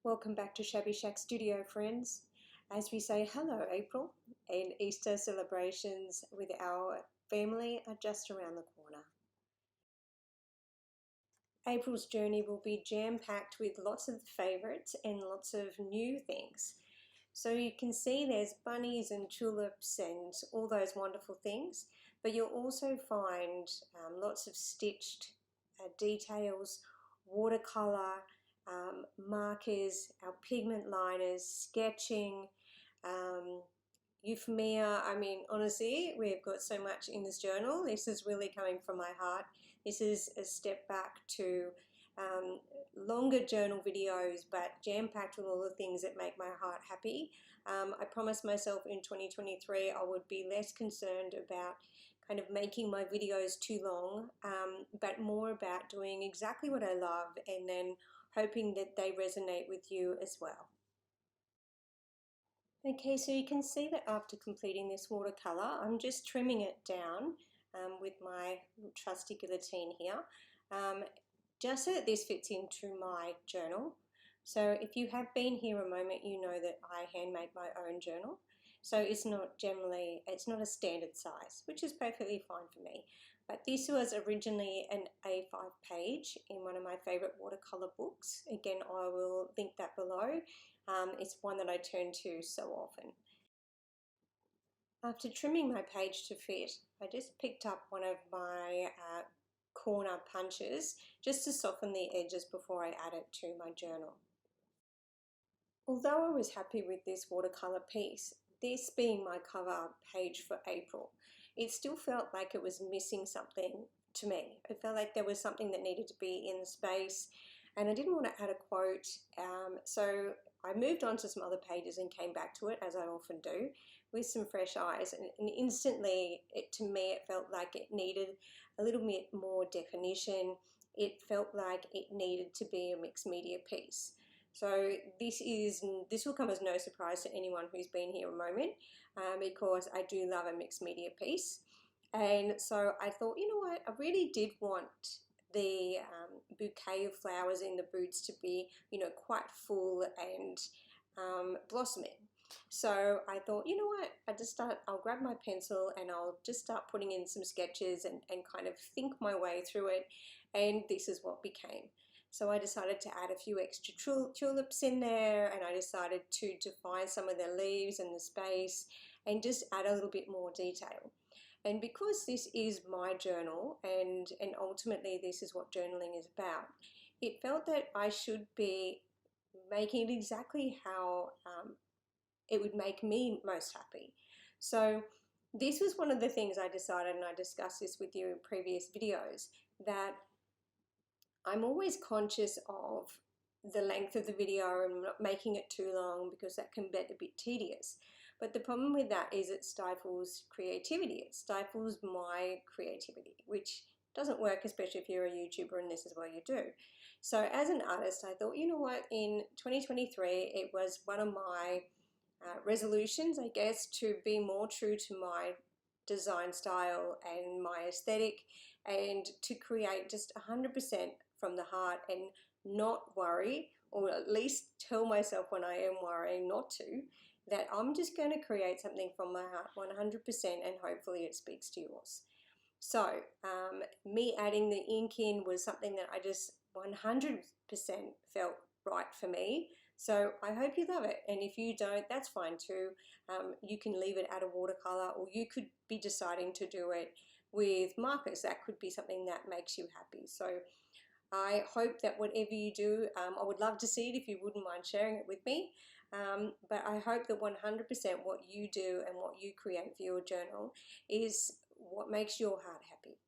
Welcome back to Shabby Shack Studio, friends. As we say hello, April, and Easter celebrations with our family are just around the corner. April's journey will be jam-packed with lots of favourites and lots of new things. So you can see there's bunnies and tulips and all those wonderful things, but you'll also find lots of stitched details, watercolour, markers, our pigment liners, sketching, ephemera. I mean, honestly, we've got so much in this journal. This is really coming from my heart. This is a step back to longer journal videos, but jam-packed with all the things that make my heart happy. I promised myself in 2023 I would be less concerned about kind of making my videos too long, but more about doing exactly what I love and then hoping that they resonate with you as well. Okay, so you can see that after completing this watercolour, I'm just trimming it down with my trusty guillotine here, just so that this fits into my journal. So if you have been here a moment, you know that I handmade my own journal. So it's not a standard size, which is perfectly fine for me. But this was originally an A5 page in one of my favourite watercolour books. Again, I will link that below. It's one that I turn to so often. After trimming my page to fit, I just picked up one of my corner punches just to soften the edges before I add it to my journal. Although I was happy with this watercolour piece, this being my cover page for April, it still felt like it was missing something to me. It felt like there was something that needed to be in the space, and I didn't want to add a quote, so I moved on to some other pages and came back to it, as I often do, with some fresh eyes, and instantly, to me, it felt like it needed a little bit more definition. It felt like it needed to be a mixed media piece. So this will come as no surprise to anyone who's been here a moment, because I do love a mixed media piece. And so I thought, you know what, I really did want the bouquet of flowers in the boots to be, quite full and blossoming. So I thought, you know what, I'll grab my pencil and I'll just start putting in some sketches and kind of think my way through it. And this is what became. So I decided to add a few extra tulips in there, and I decided to define some of the leaves and the space and just add a little bit more detail. And because this is my journal and ultimately this is what journaling is about, it felt that I should be making it exactly how it would make me most happy. So this was one of the things I decided, and I discussed this with you in previous videos, that I'm always conscious of the length of the video and not making it too long, because that can get a bit tedious. But the problem with that is it stifles creativity. It stifles my creativity, which doesn't work, especially if you're a YouTuber and this is what you do. So as an artist, I thought, you know what, in 2023, it was one of my resolutions, I guess, to be more true to my design style and my aesthetic, and to create just 100% from the heart and not worry, or at least tell myself when I am worrying not to, that I'm just going to create something from my heart 100%, and hopefully it speaks to yours. So me adding the ink in was something that I just 100% felt right for me. So I hope you love it, and if you don't, that's fine too. You can leave it at a watercolor, or you could be deciding to do it with markers. That could be something that makes you happy. So I hope that whatever you do, I would love to see it if you wouldn't mind sharing it with me. But I hope that 100% what you do and what you create for your journal is what makes your heart happy.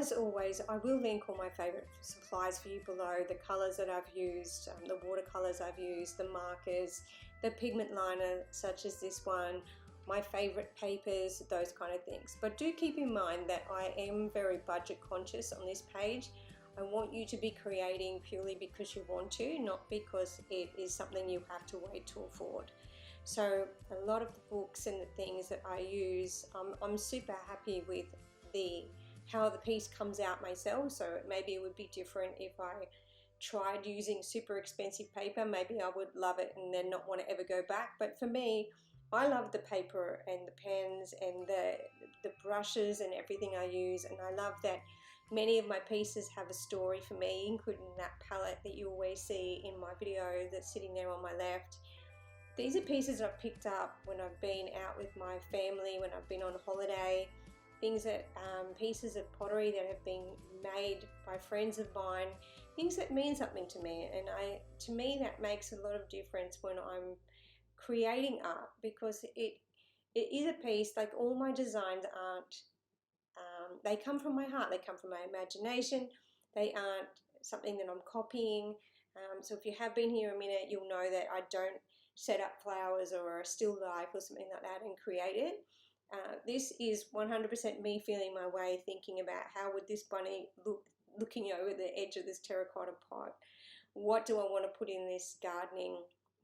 as always, I will link all my favourite supplies for you below, the colours that I've used, the watercolours I've used, the markers, the pigment liner such as this one, my favourite papers, those kind of things. But do keep in mind that I am very budget conscious on this page. I want you to be creating purely because you want to, not because it is something you have to wait to afford. So a lot of the books and the things that I use, I'm super happy with how the piece comes out myself. So maybe it would be different if I tried using super expensive paper. Maybe I would love it and then not want to ever go back. But for me, I love the paper and the pens and the brushes and everything I use, and I love that many of my pieces have a story for me, including that palette that you always see in my video that's sitting there on my left. These are pieces I've picked up when I've been out with my family, when I've been on holiday, things that, pieces of pottery that have been made by friends of mine, things that mean something to me. And to me, that makes a lot of difference when I'm creating art, because it is a piece, like all my designs aren't, they come from my heart, they come from my imagination, they aren't something that I'm copying. So if you have been here a minute, you'll know that I don't set up flowers or a still life or something like that and create it. This is 100% me feeling my way, thinking about how would this bunny look looking over the edge of this terracotta pot. What do I want to put in this gardening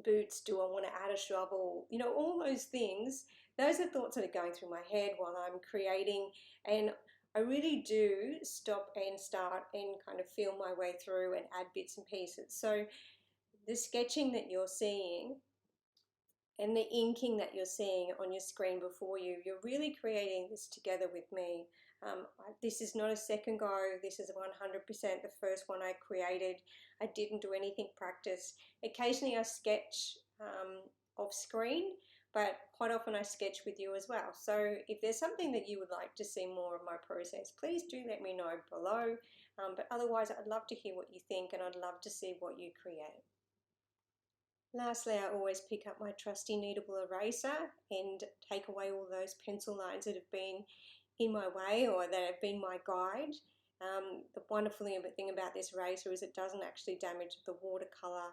boots? Do I want to add a shovel? You know, all those things, those are thoughts that are going through my head while I'm creating, and I really do stop and start and kind of feel my way through and add bits and pieces. So the sketching that you're seeing and the inking that you're seeing on your screen before you, you're really creating this together with me. This is not a second go, this is 100% the first one I created. I didn't do anything practice. Occasionally I sketch off screen, but quite often I sketch with you as well. So if there's something that you would like to see more of my process, please do let me know below. But otherwise, I'd love to hear what you think, and I'd love to see what you create. Lastly, I always pick up my trusty Kneadable eraser and take away all those pencil lines that have been in my way or that have been my guide. The wonderful thing about this eraser is it doesn't actually damage the watercolour.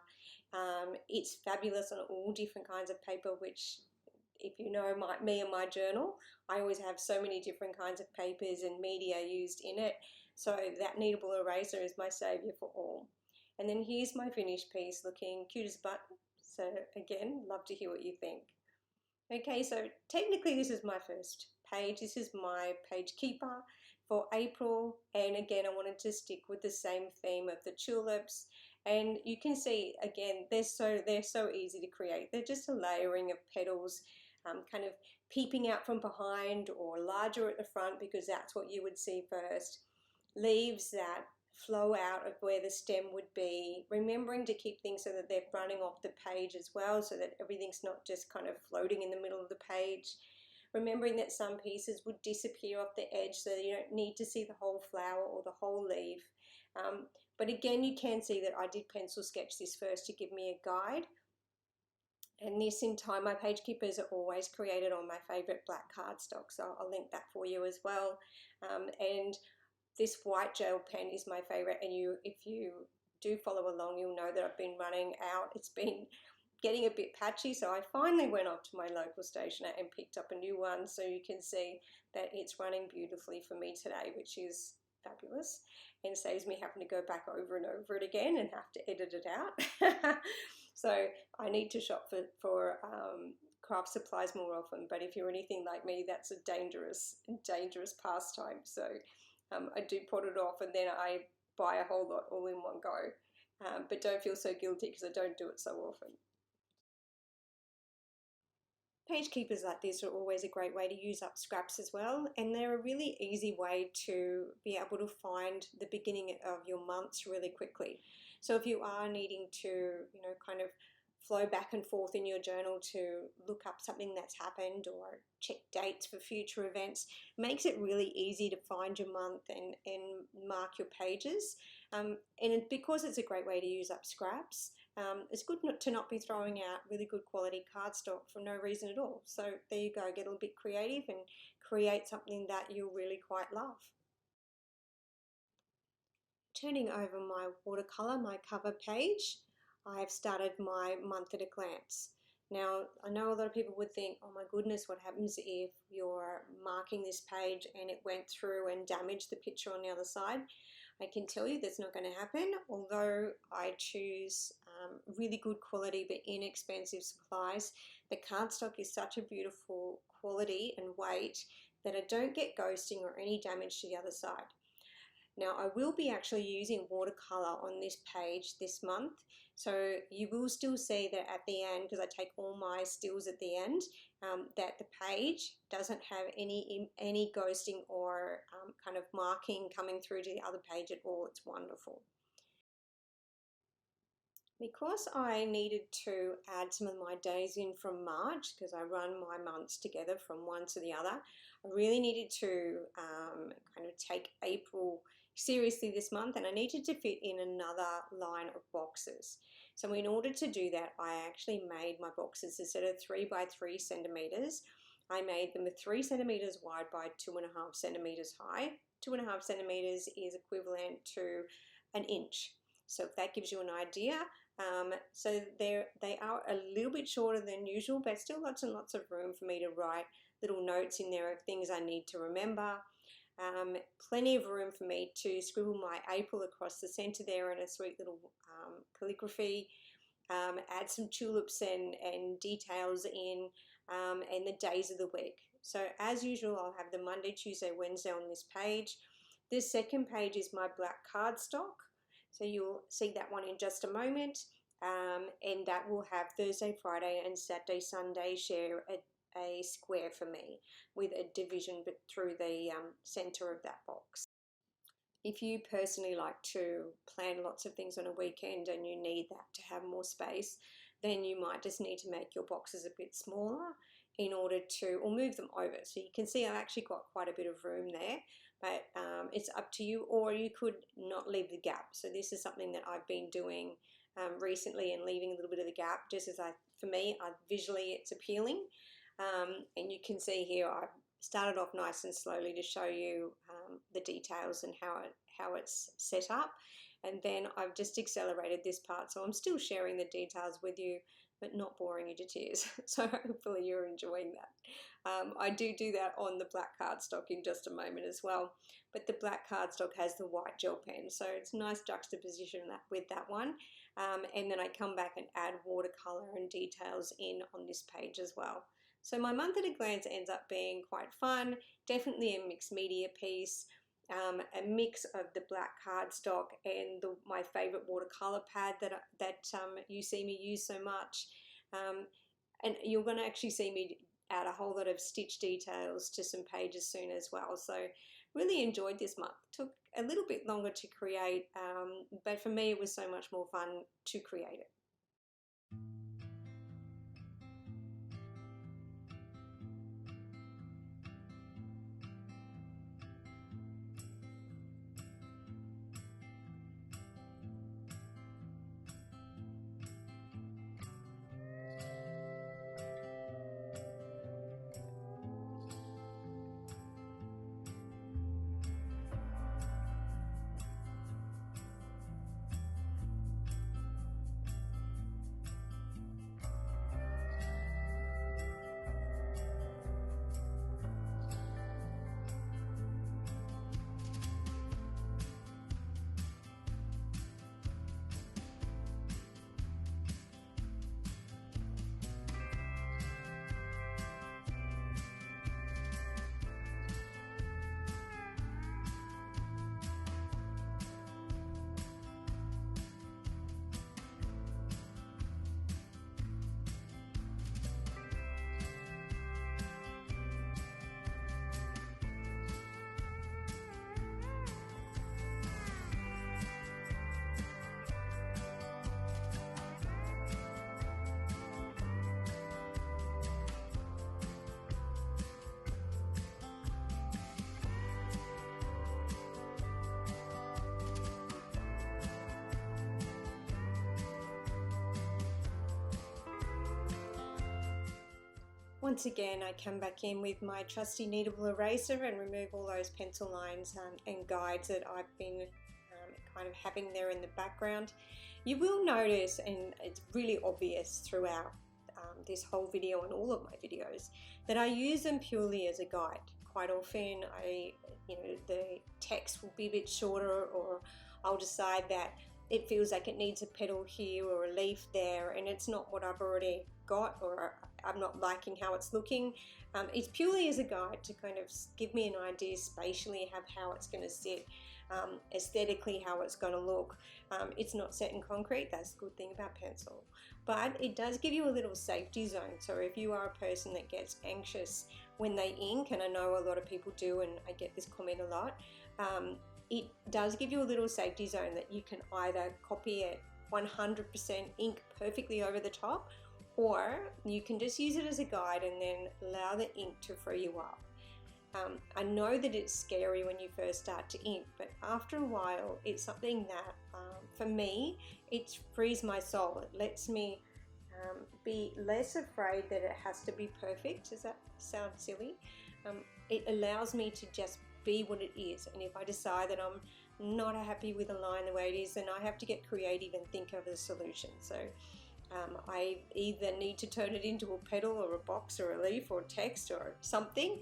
It's fabulous on all different kinds of paper, which, if you know me and my journal, I always have so many different kinds of papers and media used in it. So that Kneadable eraser is my saviour for all. And then here's my finished piece, looking cute as a button. So again, love to hear what you think. Okay, so technically this is my first page. This is my page keeper for April. And again, I wanted to stick with the same theme of the tulips. And you can see, again, they're so easy to create. They're just a layering of petals, kind of peeping out from behind or larger at the front, because that's what you would see first. Leaves that flow out of where the stem would be, remembering to keep things so that they're running off the page as well, so that everything's not just kind of floating in the middle of the page. Remembering that some pieces would disappear off the edge, so you don't need to see the whole flower or the whole leaf. But again, you can see that I did pencil sketch this first to give me a guide. And this in time, my page keepers are always created on my favourite black cardstock, so I'll link that for you as well. And this white gel pen is my favourite, and if you do follow along, you'll know that I've been running out. It's been getting a bit patchy, so I finally went off to my local stationer and picked up a new one, so you can see that it's running beautifully for me today, which is fabulous and saves me having to go back over and over it again and have to edit it out. So I need to shop for craft supplies more often, but if you're anything like me, that's a dangerous pastime. So I do pot it off and then I buy a whole lot all in one go. But don't feel so guilty because I don't do it so often. Page keepers like this are always a great way to use up scraps as well, and they're a really easy way to be able to find the beginning of your months really quickly. So if you are needing to, kind of flow back and forth in your journal to look up something that's happened or check dates for future events, makes it really easy to find your month and mark your pages. And because it's a great way to use up scraps, it's good to not be throwing out really good quality cardstock for no reason at all. So there you go, get a little bit creative and create something that you'll really quite love. turning over my watercolour, my cover page, I have started my month at a glance. Now, I know a lot of people would think, oh my goodness, what happens if you're marking this page and it went through and damaged the picture on the other side? I can tell you that's not going to happen, although I choose really good quality but inexpensive supplies. The cardstock is such a beautiful quality and weight that I don't get ghosting or any damage to the other side. Now, I will be actually using watercolour on this page this month, so you will still see that at the end, because I take all my stills at the end, that the page doesn't have any ghosting or kind of marking coming through to the other page at all. It's wonderful. Because I needed to add some of my days in from March, because I run my months together from one to the other, I really needed to kind of take April seriously this month, and I needed to fit in another line of boxes. So in order to do that, I actually made my boxes, instead of 3 by 3 centimeters, I made them 3 centimeters wide by 2.5 centimeters high. 2.5 centimeters is equivalent to an inch. So if that gives you an idea, so they are a little bit shorter than usual, but still lots and lots of room for me to write little notes in there of things I need to remember. Plenty of room for me to scribble my April across the center there in a sweet little calligraphy, add some tulips and details in, and the days of the week. So as usual, I'll have the Monday, Tuesday, Wednesday on this page. This second page is my black cardstock, so you'll see that one in just a moment, and that will have Thursday, Friday and Saturday, Sunday share a square for me with a division through the center of that box. If you personally like to plan lots of things on a weekend and you need that to have more space, then you might just need to make your boxes a bit smaller in order to, or move them over. So you can see I've actually got quite a bit of room there, but it's up to you, or you could not leave the gap. So this is something that I've been doing recently, and leaving a little bit of the gap, just as for me, visually it's appealing. And you can see here I've started off nice and slowly to show you the details and how it's set up, and then I've just accelerated this part, so I'm still sharing the details with you but not boring you to tears. So hopefully you're enjoying that. I do that on the black cardstock in just a moment as well, but the black cardstock has the white gel pen, so it's a nice juxtaposition with that one. And then I come back and add watercolor and details in on this page as well. So my month at a glance ends up being quite fun, definitely a mixed media piece, a mix of the black cardstock and my favourite watercolour pad that you see me use so much. And you're going to actually see me add a whole lot of stitch details to some pages soon as well. So really enjoyed this month. Took a little bit longer to create, but for me it was so much more fun to create it. Once again, I come back in with my trusty Kneadable eraser and remove all those pencil lines and guides that I've been kind of having there in the background. You will notice, and it's really obvious throughout this whole video and all of my videos, that I use them purely as a guide. Quite often the text will be a bit shorter, or I'll decide that it feels like it needs a petal here or a leaf there, and it's not what I've already got, or I'm not liking how it's looking. It's purely as a guide to kind of give me an idea spatially of how it's going to sit, aesthetically how it's going to look. It's not set in concrete, that's the good thing about pencil, but it does give you a little safety zone. So if you are a person that gets anxious when they ink, and I know a lot of people do, and I get this comment a lot, it does give you a little safety zone that you can either copy it 100% ink perfectly over the top, or you can just use it as a guide and then allow the ink to free you up. I know that it's scary when you first start to ink, but after a while it's something that for me, it frees my soul. It lets me be less afraid that it has to be perfect. Does that sound silly? It allows me to just be what it is, and if I decide that I'm not happy with a line the way it is, then I have to get creative and think of a solution. So I either need to turn it into a petal or a box or a leaf or text or something,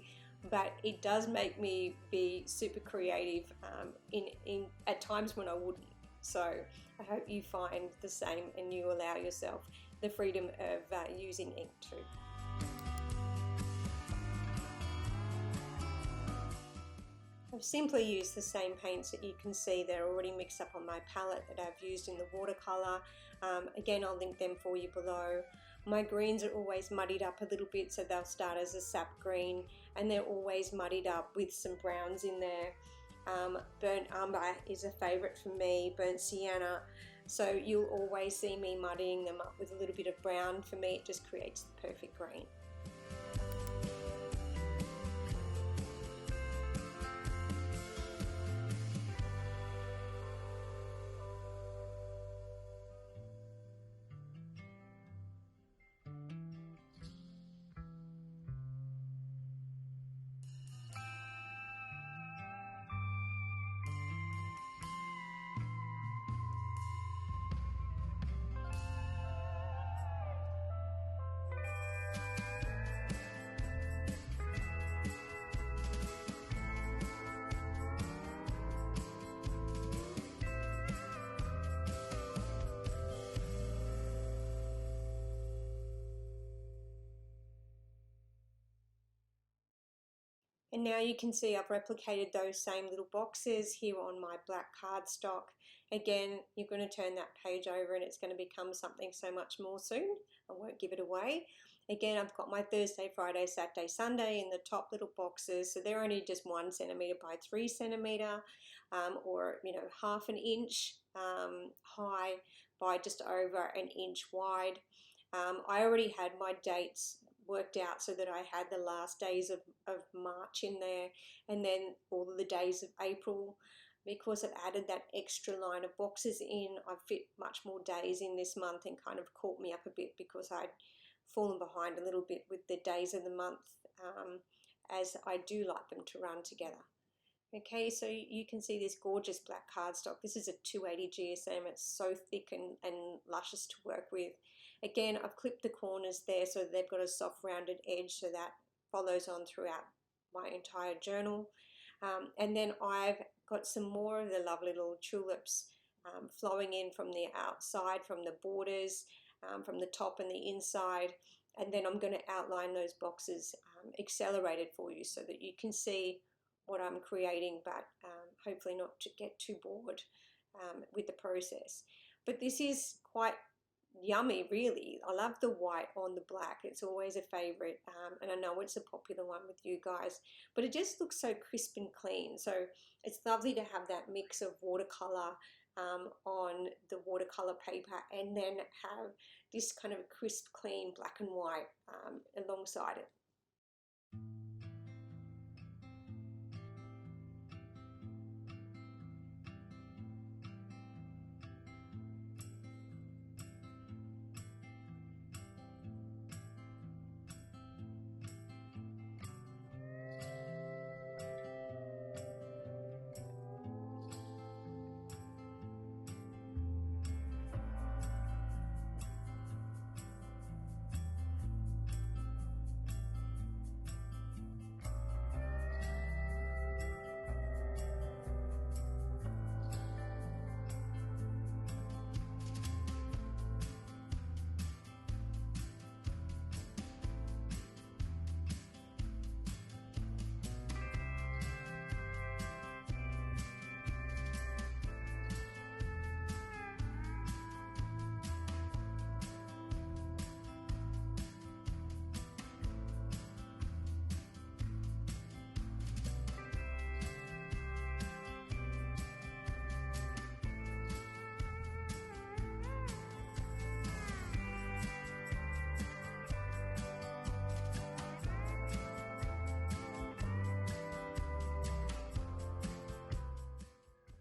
but it does make me be super creative at times when I wouldn't. So I hope you find the same and you allow yourself the freedom of using ink too. I've simply used the same paints that you can see they're already mixed up on my palette that I've used in the watercolour. Again, I'll link them for you below. My greens are always muddied up a little bit, so they'll start as a sap green, and they're always muddied up with some browns in there. Burnt umber is a favourite for me, burnt sienna. So you'll always see me muddying them up with a little bit of brown. For me, it just creates the perfect green. And now you can see I've replicated those same little boxes here on my black cardstock. Again, you're going to turn that page over and it's going to become something so much more soon. I won't give it away. Again, I've got my Thursday, Friday, Saturday, Sunday in the top little boxes. So they're only just 1 centimetre by 3 centimetre, or half an inch high by just over an inch wide. I already had my dates worked out so that I had the last days of March in there, and then all of the days of April. Because I've added that extra line of boxes in, I've fit much more days in this month, and kind of caught me up a bit because I'd fallen behind a little bit with the days of the month, as I do like them to run together. Okay, so you can see this gorgeous black cardstock. This is a 280 GSM. It's so thick and luscious to work with. Again, I've clipped the corners there so they've got a soft rounded edge, so that follows on throughout my entire journal. And then I've got some more of the lovely little tulips flowing in from the outside, from the borders, from the top and the inside. And then I'm going to outline those boxes accelerated for you so that you can see what I'm creating, but hopefully not to get too bored with the process. But this is quite yummy, really. I love the white on the black. It's always a favorite, and I know it's a popular one with you guys, but it just looks so crisp and clean. So it's lovely to have that mix of watercolor on the watercolor paper, and then have this kind of crisp, clean black and white alongside it.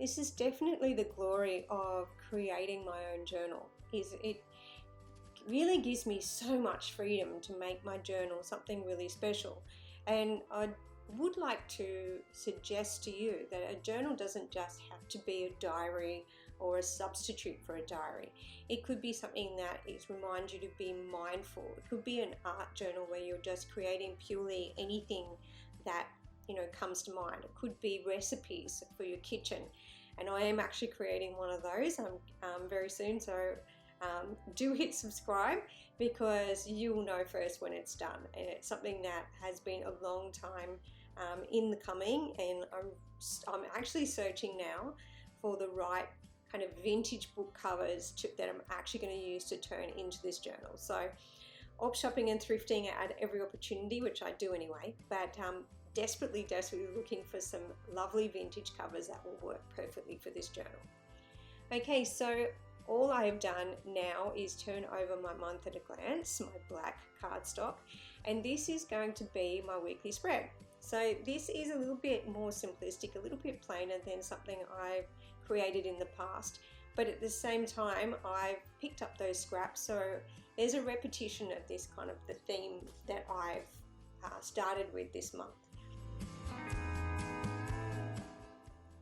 This is definitely the glory of creating my own journal. It really gives me so much freedom to make my journal something really special. And I would like to suggest to you that a journal doesn't just have to be a diary or a substitute for a diary. It could be something that reminds you to be mindful. It could be an art journal where you're just creating purely anything that comes to mind. It could be recipes for your kitchen, and I am actually creating one of those very soon, so do hit subscribe, because you will know first when it's done. And it's something that has been a long time in the coming, and I'm actually searching now for the right kind of vintage book covers that I'm actually going to use to turn into this journal. So op shopping and thrifting at every opportunity, which I do anyway, but desperately looking for some lovely vintage covers that will work perfectly for this journal. Okay, so all I have done now is turn over my month at a glance, my black cardstock, and this is going to be my weekly spread. So this is a little bit more simplistic, a little bit plainer than something I've created in the past, but at the same time I've picked up those scraps, so there's a repetition of this kind of the theme that I've started with this month.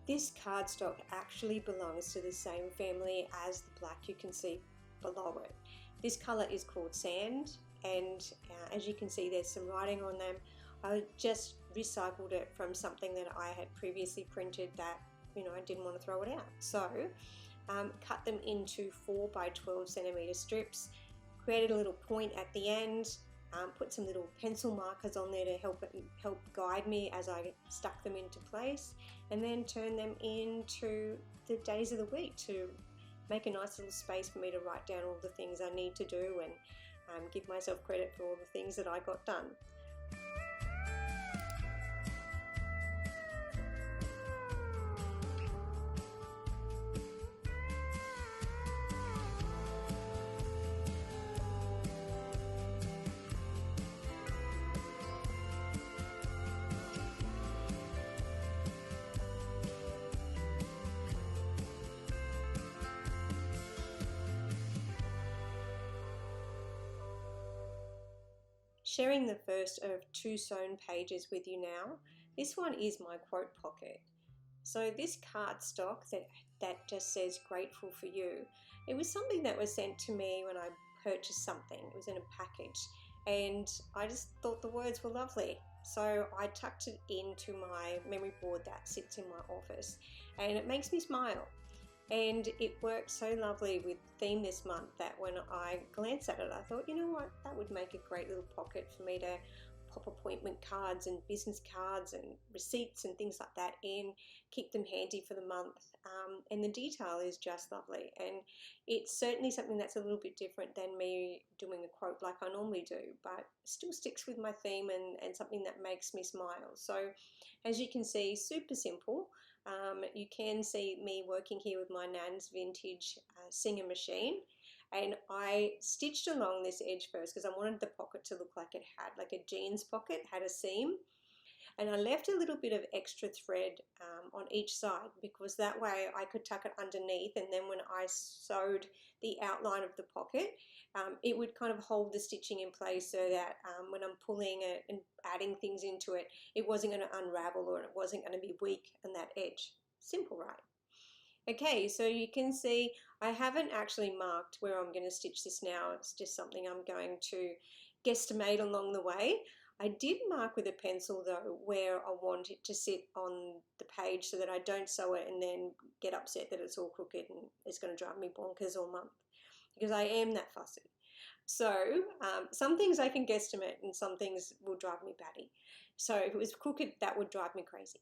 This cardstock actually belongs to the same family as the black you can see below it. This colour is called Sand, and as you can see there's some writing on them. I just recycled it from something that I had previously printed that I didn't want to throw it out. So cut them into 4 by 12 centimeter strips, created a little point at the end, put some little pencil markers on there to help guide me as I stuck them into place, and then turn them into the days of the week to make a nice little space for me to write down all the things I need to do and give myself credit for all the things that I got done. Sharing the first of 2 sewn pages with you now. This one is my quote pocket. So this cardstock that just says grateful for you, it was something that was sent to me when I purchased something. It was in a package, and I just thought the words were lovely. So I tucked it into my memory board that sits in my office, and it makes me smile. And it worked so lovely with the theme this month that when I glanced at it, I thought, you know what, that would make a great little pocket for me to pop appointment cards and business cards and receipts and things like that in, keep them handy for the month. And the detail is just lovely. And it's certainly something that's a little bit different than me doing a quote like I normally do, but still sticks with my theme and something that makes me smile. So as you can see, super simple. You can see me working here with my Nan's vintage Singer machine, and I stitched along this edge first because I wanted the pocket to look like it had like a jeans pocket, had a seam, and I left a little bit of extra thread on each side because that way I could tuck it underneath, and then when I sewed the outline of the pocket, it would kind of hold the stitching in place so that when I'm pulling it and adding things into it, it wasn't going to unravel or it wasn't going to be weak on that edge. Simple, right? Okay, so you can see I haven't actually marked where I'm going to stitch this now. It's just something I'm going to guesstimate along the way. I did mark with a pencil though where I want it to sit on the page so that I don't sew it and then get upset that it's all crooked and it's going to drive me bonkers all month, because I am that fussy. So some things I can guesstimate and some things will drive me batty. So if it was crooked, that would drive me crazy.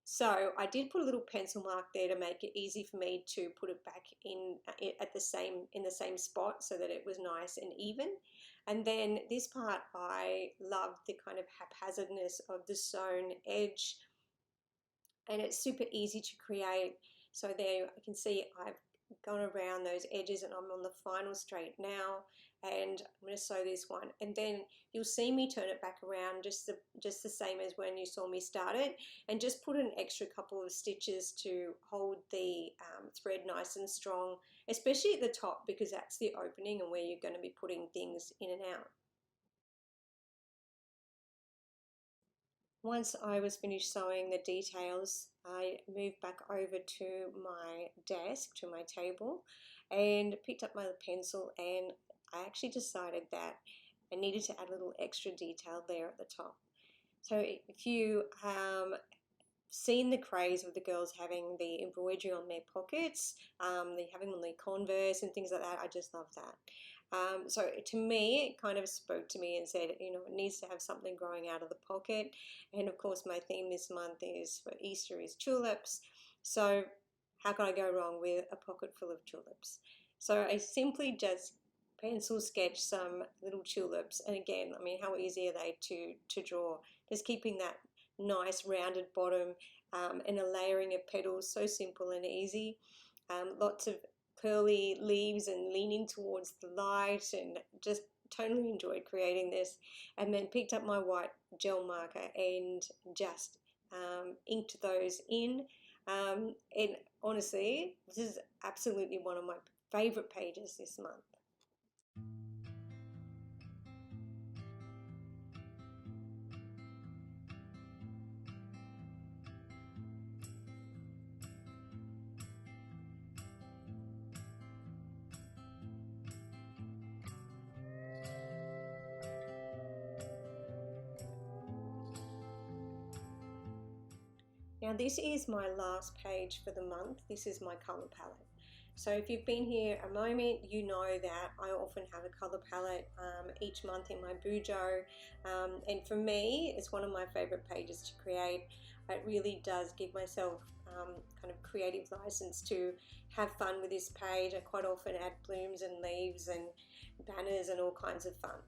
So I did put a little pencil mark there to make it easy for me to put it back in the same spot so that it was nice and even. And then this part, I love the kind of haphazardness of the sewn edge, and it's super easy to create. So there I can see I've gone around those edges and I'm on the final straight now. and I'm going to sew this one, and then you'll see me turn it back around just the same as when you saw me start it, and just put an extra couple of stitches to hold the thread nice and strong, especially at the top, because that's the opening and where you're going to be putting things in and out. Once I was finished sewing the details, I moved back over to my desk, to my table, and picked up my pencil, and I actually decided that I needed to add a little extra detail there at the top. So if you seen the craze of the girls having the embroidery on their pockets, they having on their Converse and things like that, I just love that. So to me, it kind of spoke to me and said, you know, it needs to have something growing out of the pocket. And of course, my theme this month is for Easter is tulips. So how can I go wrong with a pocket full of tulips? So I simply just pencil sketch some little tulips. And again, I mean, how easy are they to draw? Just keeping that nice rounded bottom and a layering of petals, so simple and easy. Lots of curly leaves and leaning towards the light, and just totally enjoyed creating this. And then picked up my white gel marker and just inked those in. And honestly, this is absolutely one of my favorite pages this month. Now this is my last page for the month. This is my colour palette. So if you've been here a moment, you know that I often have a colour palette each month in my bujo. And for me, it's one of my favourite pages to create. It really does give myself kind of creative license to have fun with this page. I quite often add blooms and leaves and banners and all kinds of fun.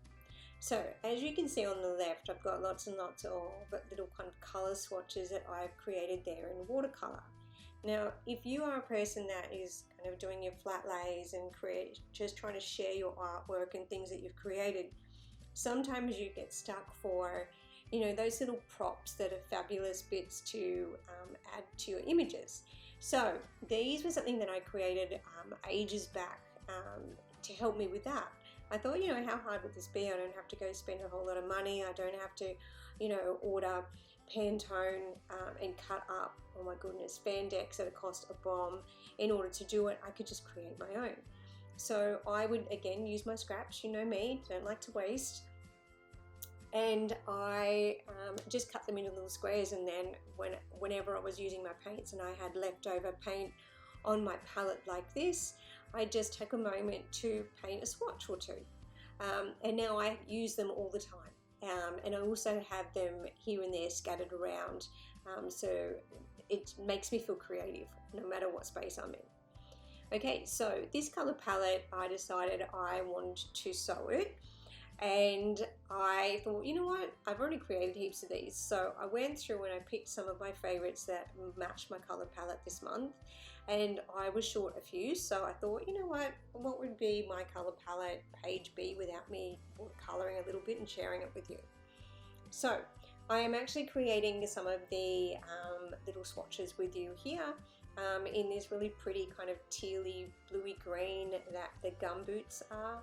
So as you can see on the left, I've got lots and lots of little kind of colour swatches that I've created there in watercolour. Now, if you are a person that is kind of doing your flat lays and just trying to share your artwork and things that you've created, sometimes you get stuck for, you know, those little props that are fabulous bits to add to your images. So these were something that I created ages back to help me with that. I thought, you know, how hard would this be? I don't have to go spend a whole lot of money. I don't have to, you know, order Pantone and cut up, oh my goodness, spandex at a cost a bomb. In order to do it, I could just create my own. So I would, again, use my scraps. You know me, don't like to waste. And I just cut them into little squares, and then whenever I was using my paints and I had leftover paint on my palette like this, I just take a moment to paint a swatch or two. And now I use them all the time. And I also have them here and there scattered around. So it makes me feel creative no matter what space I'm in. Okay, so this color palette, I decided I wanted to sew it. And I thought, you know what, I've already created heaps of these. So I went through and I picked some of my favorites that matched my color palette this month. And I was short a few, so I thought, you know what would be my color palette page be without me coloring a little bit and sharing it with you? So I am actually creating some of the little swatches with you here in this really pretty kind of tealy bluey green that the gumboots are,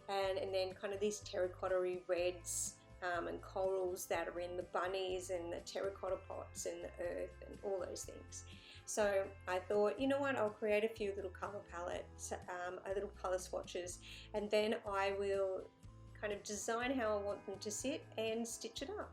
and then kind of these terracotta-y reds and corals that are in the bunnies and the terracotta pots and the earth and all those things. So I thought, you know what, I'll create a few little color palettes, little color swatches, and then I will kind of design how I want them to sit and stitch it up.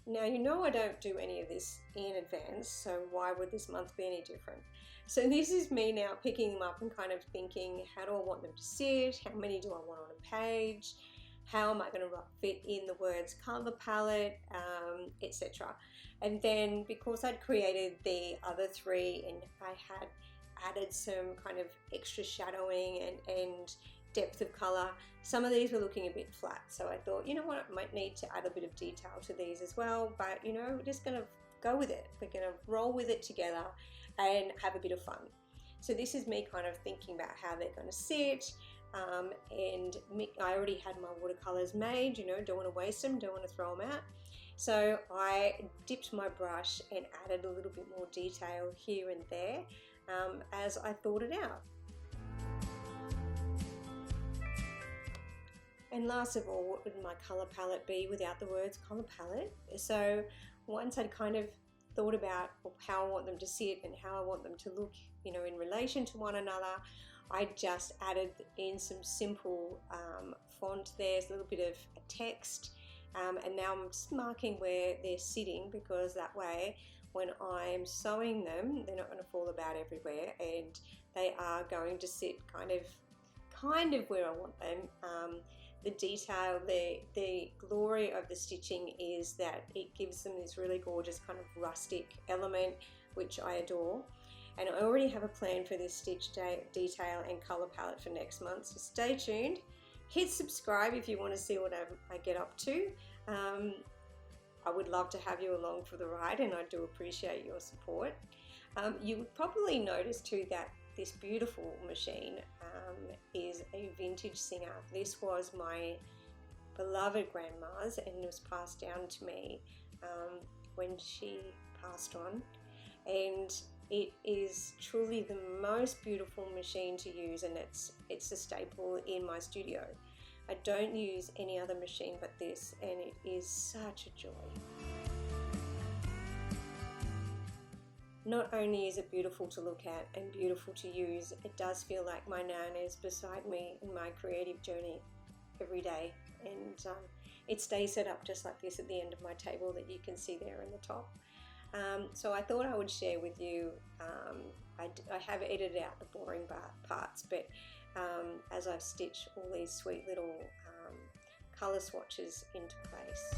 Now, you know I don't do any of this in advance, so why would this month be any different? So this is me now picking them up and kind of thinking, how do I want them to sit? How many do I want on a page? How am I going to fit in the words color palette, etc. And then because I'd created the other three and I had added some kind of extra shadowing and depth of color, some of these were looking a bit flat. So I thought, you know what, I might need to add a bit of detail to these as well, but you know, we're just going to go with it. We're going to roll with it together and have a bit of fun. So this is me kind of thinking about how they're going to sit. And I already had my watercolors made, you know, don't want to waste them, don't want to throw them out. So I dipped my brush and added a little bit more detail here and there as I thought it out. And last of all, what would my color palette be without the words color palette? So once I'd kind of thought about how I want them to sit and how I want them to look, you know, in relation to one another, I just added in some simple font there, a little bit of text, and now I'm just marking where they're sitting, because that way when I'm sewing them, they're not going to fall about everywhere and they are going to sit kind of where I want them. The detail, the glory of the stitching is that it gives them this really gorgeous kind of rustic element, which I adore. And I already have a plan for this stitch detail and color palette for next month, so stay tuned. Hit subscribe if you want to see what I get up to. I would love to have you along for the ride, and I do appreciate your support. You would probably notice too that this beautiful machine is a vintage Singer. This was my beloved grandma's and it was passed down to me when she passed on, and it is truly the most beautiful machine to use, and it's a staple in my studio. I don't use any other machine but this, and it is such a joy. Not only is it beautiful to look at and beautiful to use, it does feel like my nan is beside me in my creative journey every day, and it stays set up just like this at the end of my table that you can see there in the top. So I thought I would share with you, I have edited out the boring parts, but as I've stitched all these sweet little colour swatches into place.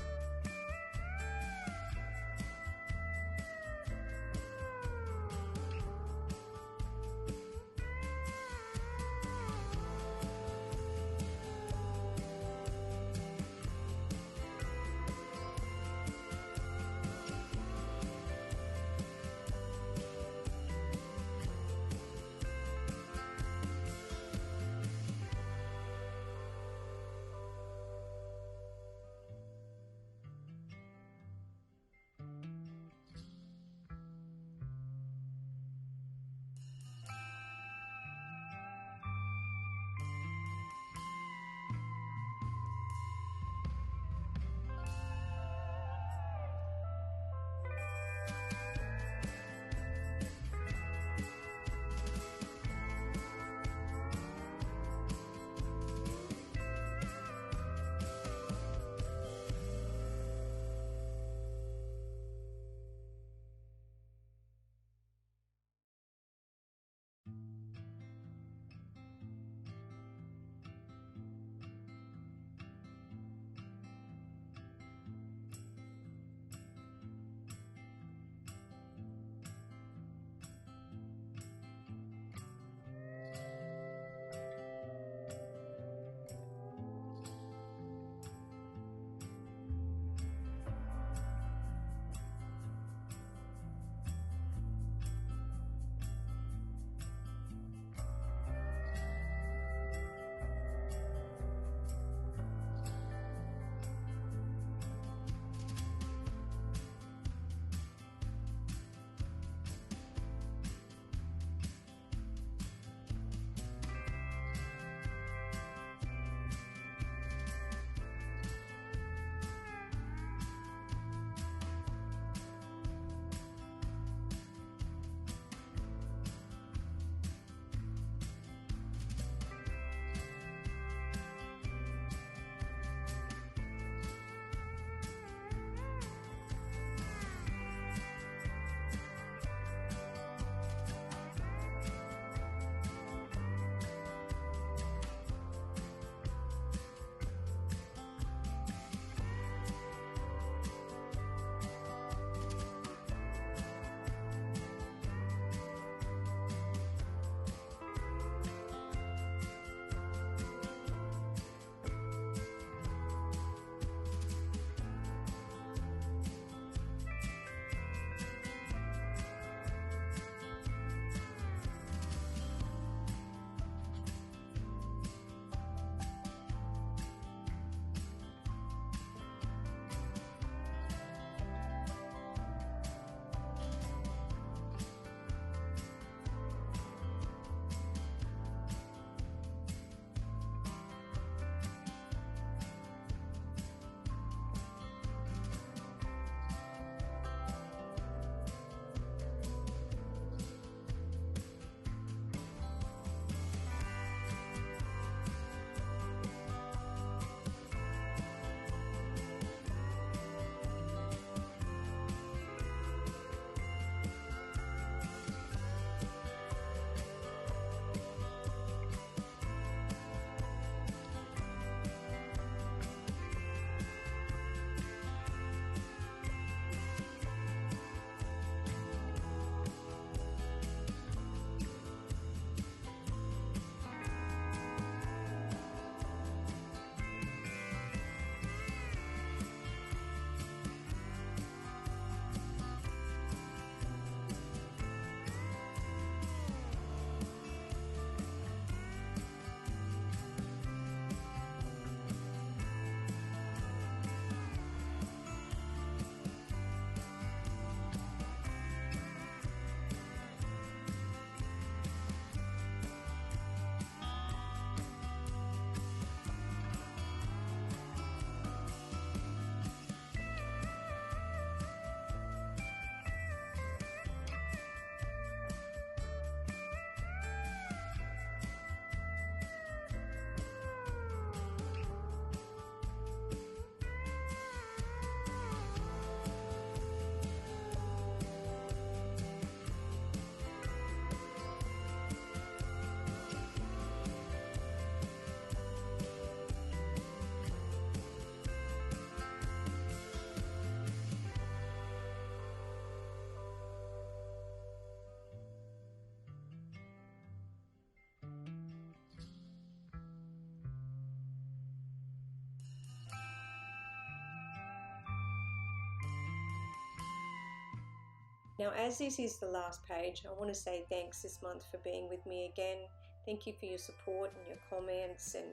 Now, as this is the last page, I want to say thanks this month for being with me again. Thank you for your support and your comments and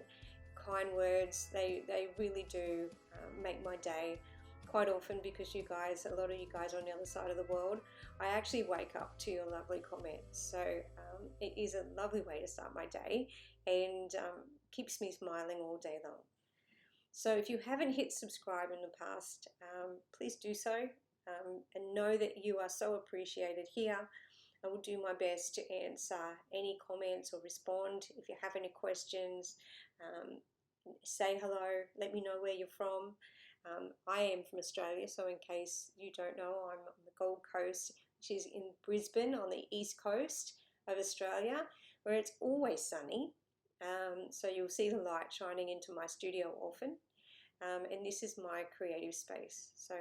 kind words. They really do make my day. Quite often, because a lot of you guys are on the other side of the world, I actually wake up to your lovely comments. So it is a lovely way to start my day, and keeps me smiling all day long. So if you haven't hit subscribe in the past, please do so, and know that you are so appreciated here. I will do my best to answer any comments or respond. If you have any questions, say hello, let me know where you're from. I am from Australia, so in case you don't know, I'm on the Gold Coast, which is in Brisbane on the east coast of Australia, where it's always sunny. So you'll see the light shining into my studio often. And this is my creative space. So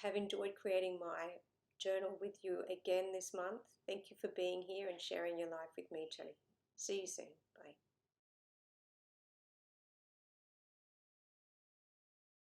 have enjoyed creating my journal with you again this month. Thank you for being here and sharing your life with me too. See you soon. Bye.